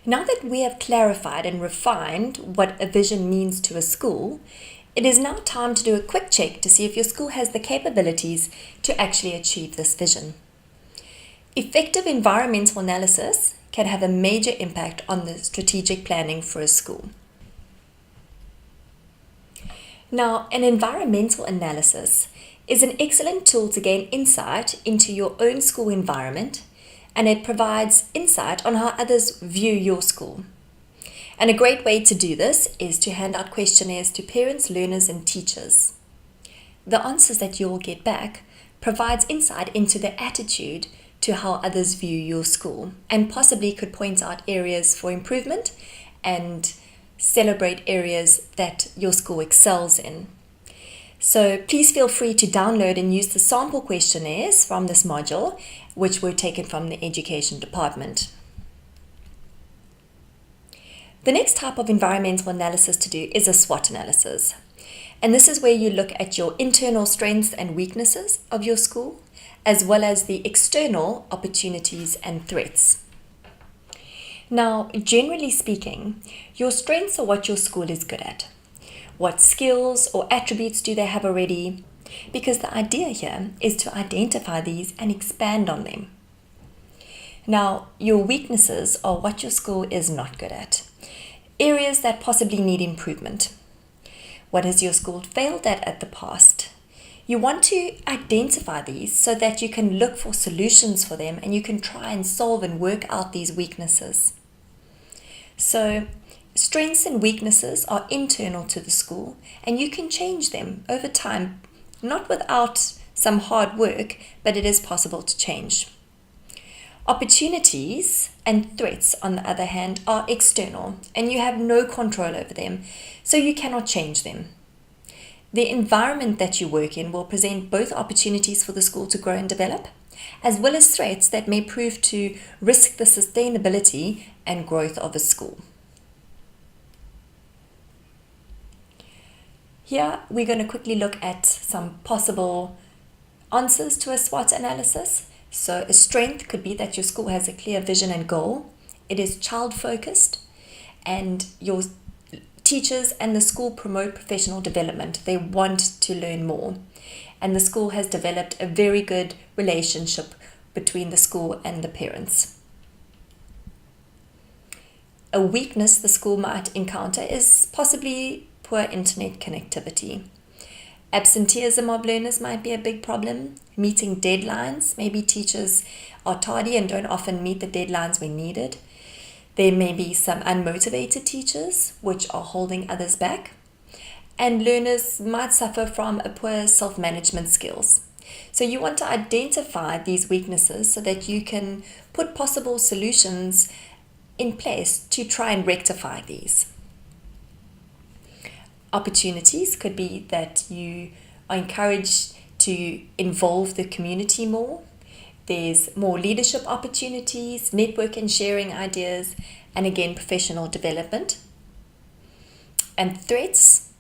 Now that we have clarified and refined what a vision means to a school, it is now time to do a quick check to see if your school has the capabilities to actually achieve this vision. Effective environmental analysis can have a major impact on the strategic planning for a school. Now, an environmental analysis is an excellent tool to gain insight into your own school environment, and it provides insight on how others view your school. And a great way to do this is to hand out questionnaires to parents, learners, and teachers. The answers that you'll get back provides insight into their attitude to how others view your school, and possibly could point out areas for improvement and celebrate areas that your school excels in. So please feel free to download and use the sample questionnaires from this module, which were taken from the education department. The next type of environmental analysis to do is a SWOT analysis. And this is where you look at your internal strengths and weaknesses of your school, as well as the external opportunities and threats. Now, generally speaking, your strengths are what your school is good at. What skills or attributes do they have already? Because the idea here is to identify these and expand on them. Now, your weaknesses are what your school is not good at. Areas that possibly need improvement. What has your school failed at the past? You want to identify these so that you can look for solutions for them and you can try and solve and work out these weaknesses. So, strengths and weaknesses are internal to the school, and you can change them over time, not without some hard work, but it is possible to change. Opportunities and threats, on the other hand, are external, and you have no control over them, so you cannot change them. The environment that you work in will present both opportunities for the school to grow and develop, as well as threats that may prove to risk the sustainability and growth of a school. Here, we're going to quickly look at some possible answers to a SWOT analysis. So a strength could be that your school has a clear vision and goal. It is child-focused, and your teachers and the school promote professional development. They want to learn more. And the school has developed a very good relationship between the school and the parents. A weakness the school might encounter is possibly poor internet connectivity. Absenteeism of learners might be a big problem. Meeting deadlines. Maybe teachers are tardy and don't often meet the deadlines when needed. There may be some unmotivated teachers, which are holding others back. And learners might suffer from a poor self-management skills. So you want to identify these weaknesses so that you can put possible solutions in place to try and rectify these. Opportunities could be that you are encouraged to involve the community more. There's more leadership opportunities, network and sharing ideas, and again, professional development. And threats,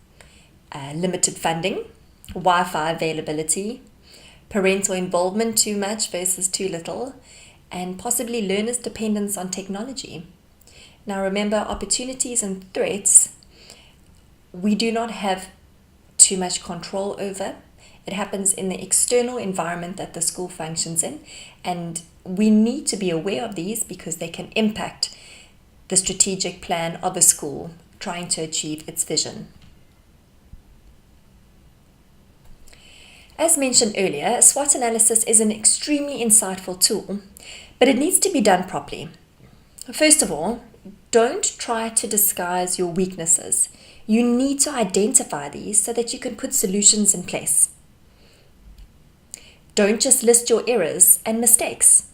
limited funding, Wi-Fi availability, parental involvement too much versus too little, and possibly learners' dependence on technology. Now remember, opportunities and threats, we do not have too much control over. It happens in the external environment that the school functions in, and we need to be aware of these because they can impact the strategic plan of a school trying to achieve its vision. As mentioned earlier, SWOT analysis is an extremely insightful tool, but it needs to be done properly. First of all, don't try to disguise your weaknesses. You need to identify these so that you can put solutions in place. Don't just list your errors and mistakes.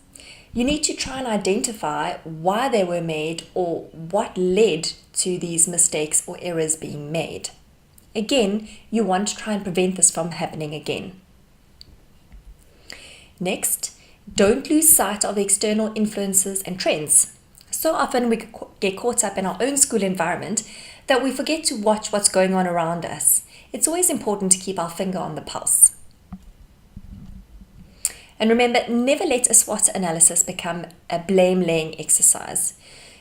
You need to try and identify why they were made or what led to these mistakes or errors being made. Again, you want to try and prevent this from happening again. Next, don't lose sight of external influences and trends. So often we get caught up in our own school environment that we forget to watch what's going on around us. It's always important to keep our finger on the pulse. And remember, never let a SWOT analysis become a blame-laying exercise.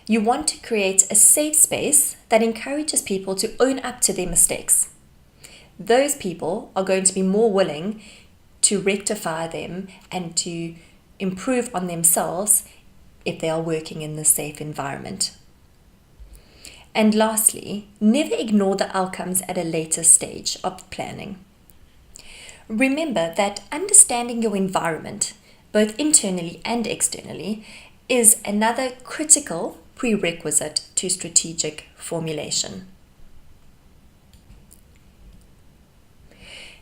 You want to create a safe space that encourages people to own up to their mistakes. Those people are going to be more willing to rectify them and to improve on themselves if they are working in this safe environment. And lastly, never ignore the outcomes at a later stage of planning. Remember that understanding your environment, both internally and externally, is another critical prerequisite to strategic formulation.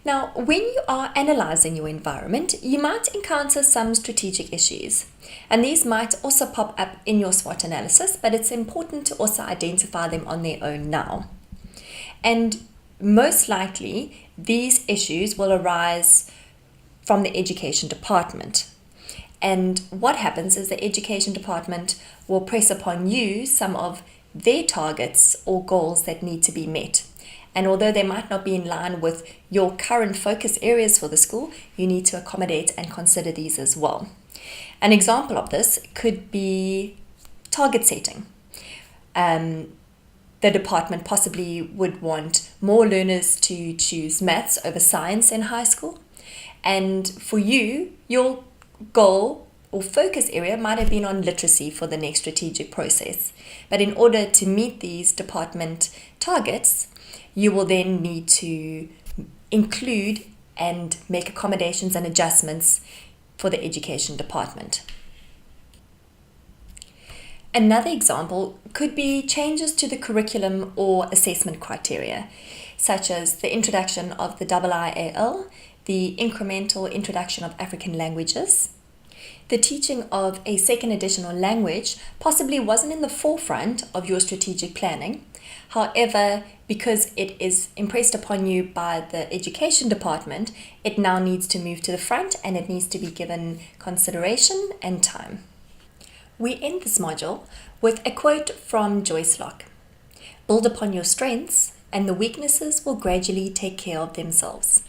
Now, when you are analyzing your environment, you might encounter some strategic issues, and these might also pop up in your SWOT analysis, but it's important to also identify them on their own now. And most likely, these issues will arise from the education department. And what happens is the education department will press upon you some of their targets or goals that need to be met. And although they might not be in line with your current focus areas for the school, you need to accommodate and consider these as well. An example of this could be target setting. The department possibly would want more learners to choose maths over science in high school. And for you, your goal or focus area might have been on literacy for the next strategic process. But in order to meet these department targets, you will then need to include and make accommodations and adjustments for the education department. Another example could be changes to the curriculum or assessment criteria, such as the introduction of the IIAL, the incremental introduction of African languages. The teaching of a second additional language possibly wasn't in the forefront of your strategic planning. However, because it is impressed upon you by the education department, it now needs to move to the front and it needs to be given consideration and time. We end this module with a quote from Joyce Locke. "Build upon your strengths and the weaknesses will gradually take care of themselves."